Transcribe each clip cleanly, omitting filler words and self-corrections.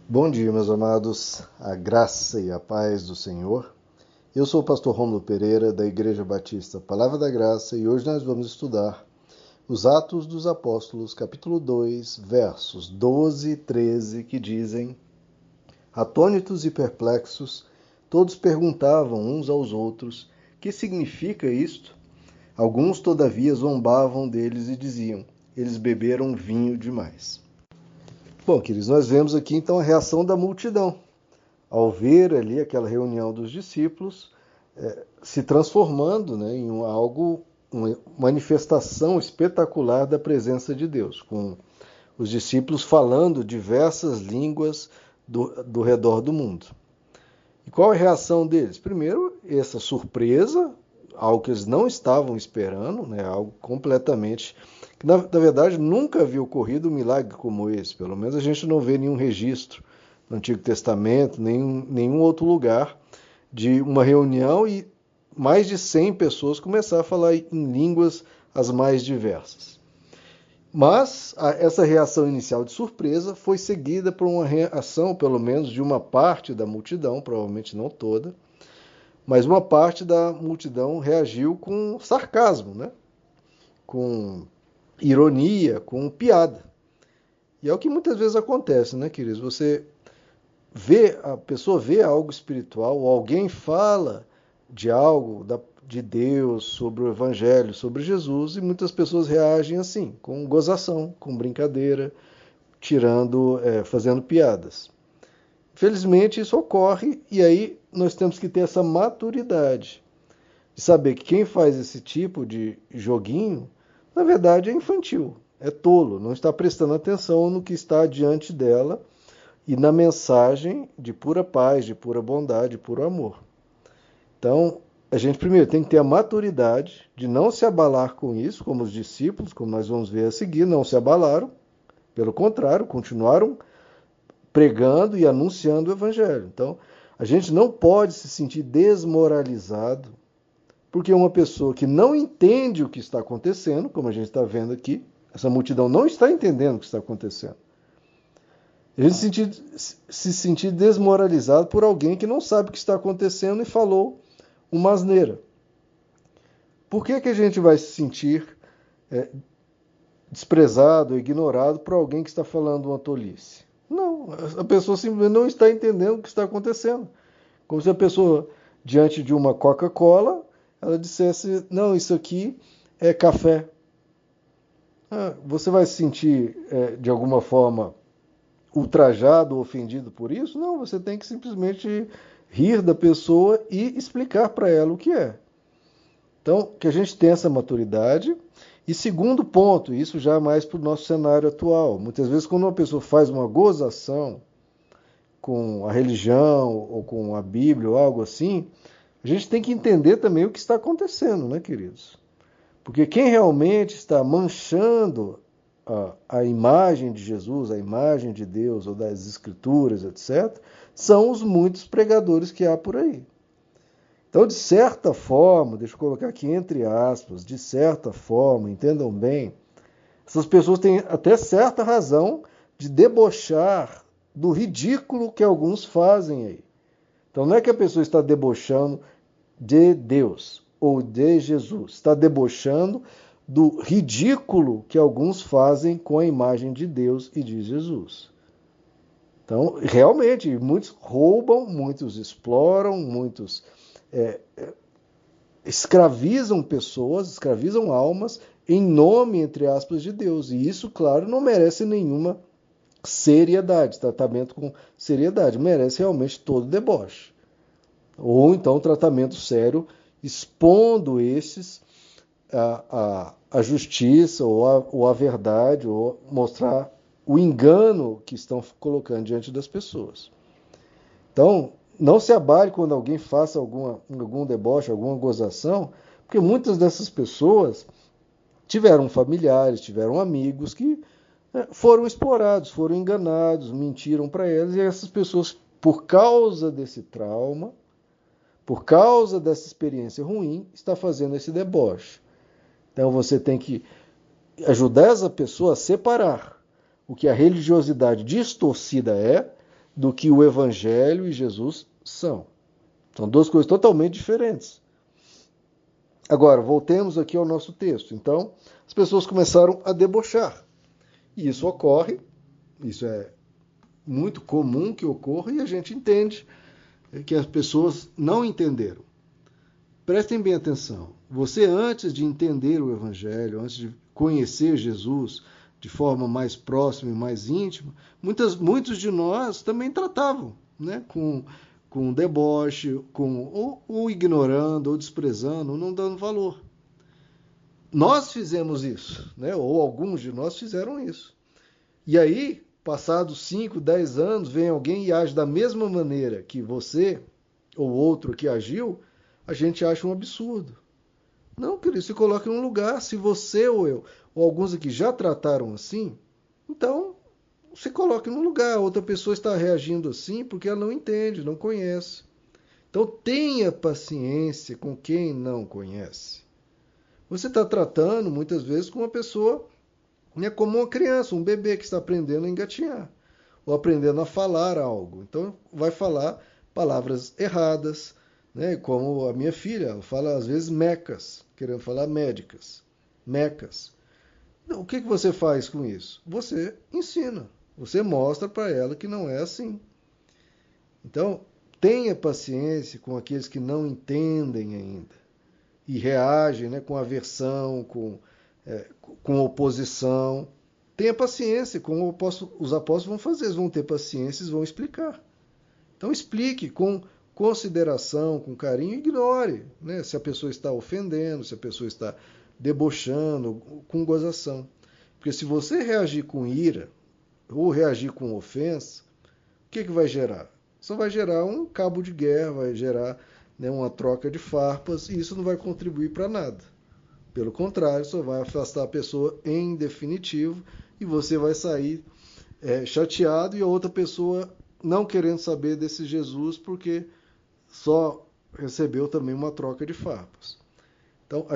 Bom dia, meus amados, a graça e a paz do Senhor. Eu sou o pastor Rômulo Pereira, da Igreja Batista Palavra da Graça, e hoje nós vamos estudar os Atos dos Apóstolos, capítulo 2, versos 12 e 13, que dizem: Atônitos e perplexos, todos perguntavam uns aos outros: que significa isto? Alguns, todavia, zombavam deles e diziam: eles beberam vinho demais. Bom, queridos, nós vemos aqui então a reação da multidão ao ver ali aquela reunião dos discípulos se transformando, né, em algo, uma manifestação espetacular da presença de Deus, com os discípulos falando diversas línguas do redor do mundo. E qual é a reação deles? Primeiro, essa surpresa, algo que eles não estavam esperando, né, algo completamente que na verdade nunca havia ocorrido um milagre como esse, pelo menos a gente não vê nenhum registro no Antigo Testamento, nenhum outro lugar, de uma reunião e mais de 100 pessoas começar a falar em línguas as mais diversas. Mas essa reação inicial de surpresa foi seguida por uma reação, pelo menos, de uma parte da multidão, provavelmente não toda, mas uma parte da multidão reagiu com sarcasmo, né? Com ironia, com piada. E é o que muitas vezes acontece, né, queridos? A pessoa vê algo espiritual, ou alguém fala de algo de Deus, sobre o Evangelho, sobre Jesus, e muitas pessoas reagem assim, com gozação, com brincadeira, fazendo piadas. Infelizmente isso ocorre e aí nós temos que ter essa maturidade de saber que quem faz esse tipo de joguinho, na verdade é infantil, é tolo, não está prestando atenção no que está diante dela e na mensagem de pura paz, de pura bondade, de puro amor. Então, a gente primeiro tem que ter a maturidade de não se abalar com isso, como os discípulos, como nós vamos ver a seguir, não se abalaram, pelo contrário, continuaram pregando e anunciando o evangelho. Então, a gente não pode se sentir desmoralizado porque uma pessoa que não entende o que está acontecendo, como a gente está vendo aqui, essa multidão não está entendendo o que está acontecendo. A gente se sentir desmoralizado por alguém que não sabe o que está acontecendo e falou uma asneira. Por que a gente vai se sentir desprezado, ignorado por alguém que está falando uma tolice? Não, a pessoa simplesmente não está entendendo o que está acontecendo. Como se a pessoa, diante de uma Coca-Cola, ela dissesse, não, isso aqui é café. Você vai se sentir, de alguma forma, ultrajado ou ofendido por isso? Não, você tem que simplesmente rir da pessoa e explicar para ela o que é. Então, que a gente tenha essa maturidade. E segundo ponto, isso já é mais para o nosso cenário atual. Muitas vezes, quando uma pessoa faz uma gozação com a religião ou com a Bíblia ou algo assim, a gente tem que entender também o que está acontecendo, né, queridos? Porque quem realmente está manchando a imagem de Jesus, a imagem de Deus ou das Escrituras, etc., são os muitos pregadores que há por aí. Então, de certa forma, deixa eu colocar aqui entre aspas, de certa forma, entendam bem, essas pessoas têm até certa razão de debochar do ridículo que alguns fazem aí. Então, não é que a pessoa está debochando de Deus ou de Jesus, está debochando do ridículo que alguns fazem com a imagem de Deus e de Jesus. Então, realmente, muitos roubam, muitos exploram, muitos escravizam pessoas, escravizam almas em nome, entre aspas, de Deus. E isso, claro, não merece nenhuma seriedade, tratamento com seriedade, merece realmente todo deboche. Ou então tratamento sério, expondo esses a justiça ou a verdade, ou mostrar o engano que estão colocando diante das pessoas. Então, não se abale quando alguém faça algum deboche, alguma gozação, porque muitas dessas pessoas tiveram familiares, tiveram amigos que foram explorados, foram enganados, mentiram para elas, e essas pessoas, por causa desse trauma, por causa dessa experiência ruim, está fazendo esse deboche. Então você tem que ajudar essa pessoa a separar o que a religiosidade distorcida é do que o Evangelho e Jesus são. São duas coisas totalmente diferentes. Agora, voltemos aqui ao nosso texto. Então, as pessoas começaram a debochar. E isso ocorre, isso é muito comum que ocorra, e a gente entende que as pessoas não entenderam. Prestem bem atenção. Você, antes de entender o Evangelho, antes de conhecer Jesus de forma mais próxima e mais íntima, muitos de nós também tratavam, né, com deboche, ou ignorando, ou desprezando, ou não dando valor. Nós fizemos isso, né, ou alguns de nós fizeram isso. E aí, passados 5, 10 anos, vem alguém e age da mesma maneira que você ou outro que agiu, a gente acha um absurdo. Não, querido, se coloque num lugar. Se você ou eu, ou alguns aqui já trataram assim, então se coloque num lugar. Outra pessoa está reagindo assim porque ela não entende, não conhece. Então tenha paciência com quem não conhece. Você está tratando muitas vezes com uma pessoa, né, como uma criança, um bebê que está aprendendo a engatinhar, ou aprendendo a falar algo. Então vai falar palavras erradas, né, como a minha filha, ela fala às vezes mecas, querendo falar médicas, mecas. Então, o que você faz com isso? Você ensina, você mostra para ela que não é assim. Então, tenha paciência com aqueles que não entendem ainda e reagem, né, com aversão, com oposição. Tenha paciência, como os apóstolos vão fazer, eles vão ter paciência, eles vão explicar. Então explique com consideração, com carinho, ignore, né, se a pessoa está ofendendo, se a pessoa está debochando, com gozação. Porque se você reagir com ira ou reagir com ofensa, o que vai gerar? Só vai gerar um cabo de guerra, vai gerar, né, uma troca de farpas, e isso não vai contribuir para nada. Pelo contrário, só vai afastar a pessoa em definitivo e você vai sair chateado e a outra pessoa não querendo saber desse Jesus porque só recebeu também uma troca de farpas. Então,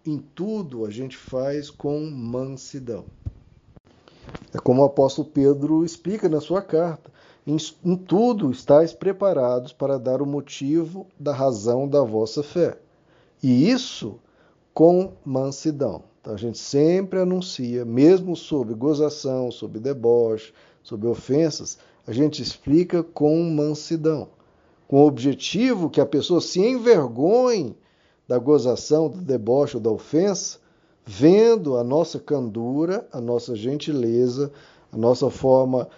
em tudo, a gente faz com mansidão. É como o apóstolo Pedro explica na sua carta. Em tudo estáis preparados para dar o motivo da razão da vossa fé. E isso com mansidão. Então, a gente sempre anuncia, mesmo sob gozação, sob deboche, sob ofensas, a gente explica com mansidão, com o objetivo que a pessoa se envergonhe da gozação, do deboche ou da ofensa, vendo a nossa candura, a nossa gentileza, a nossa forma,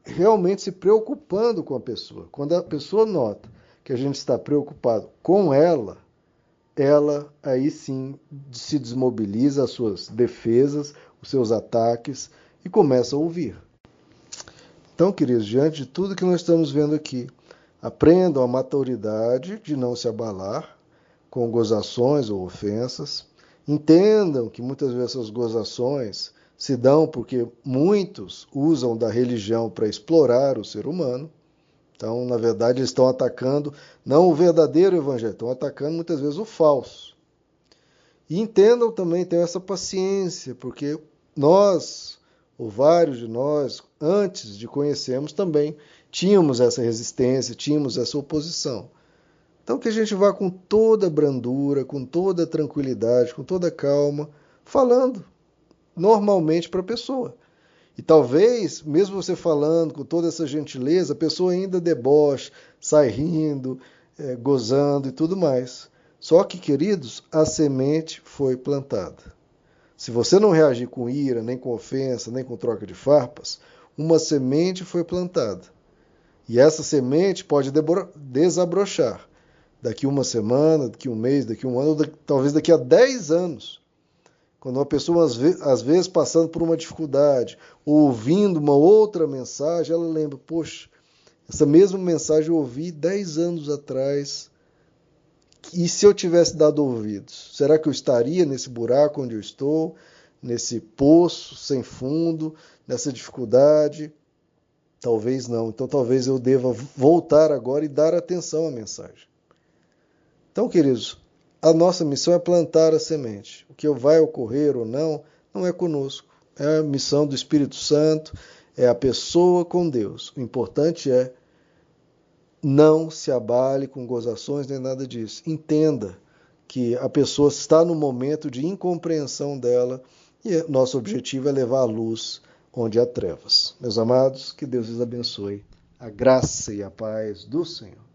realmente se preocupando com a pessoa. Quando a pessoa nota que a gente está preocupado com ela aí sim se desmobiliza as suas defesas, os seus ataques e começa a ouvir. Então, queridos, diante de tudo que nós estamos vendo aqui, aprendam a maturidade de não se abalar com gozações ou ofensas. Entendam que muitas vezes essas gozações se dão porque muitos usam da religião para explorar o ser humano. Então, na verdade, eles estão atacando não o verdadeiro evangelho, estão atacando muitas vezes o falso. E entendam também, tenham essa paciência, porque nós, ou vários de nós, antes de conhecermos também, tínhamos essa resistência, tínhamos essa oposição. Então, que a gente vá com toda brandura, com toda tranquilidade, com toda calma, falando normalmente para a pessoa. E talvez, mesmo você falando com toda essa gentileza, a pessoa ainda deboche, sai rindo, gozando e tudo mais. Só que, queridos, a semente foi plantada. Se você não reagir com ira, nem com ofensa, nem com troca de farpas, uma semente foi plantada. E essa semente pode desabrochar daqui uma semana, daqui um mês, daqui um ano, ou talvez daqui a 10 anos. Quando uma pessoa, às vezes, passando por uma dificuldade, ou ouvindo uma outra mensagem, ela lembra, poxa, essa mesma mensagem eu ouvi 10 anos atrás, e se eu tivesse dado ouvidos? Será que eu estaria nesse buraco onde eu estou, nesse poço sem fundo, nessa dificuldade? Talvez não. Então, talvez eu deva voltar agora e dar atenção à mensagem. Então, queridos, a nossa missão é plantar a semente. O que vai ocorrer ou não, não é conosco. É a missão do Espírito Santo, é a pessoa com Deus. O importante é não se abale com gozações nem nada disso. Entenda que a pessoa está no momento de incompreensão dela e nosso objetivo é levar a luz onde há trevas. Meus amados, que Deus os abençoe. A graça e a paz do Senhor.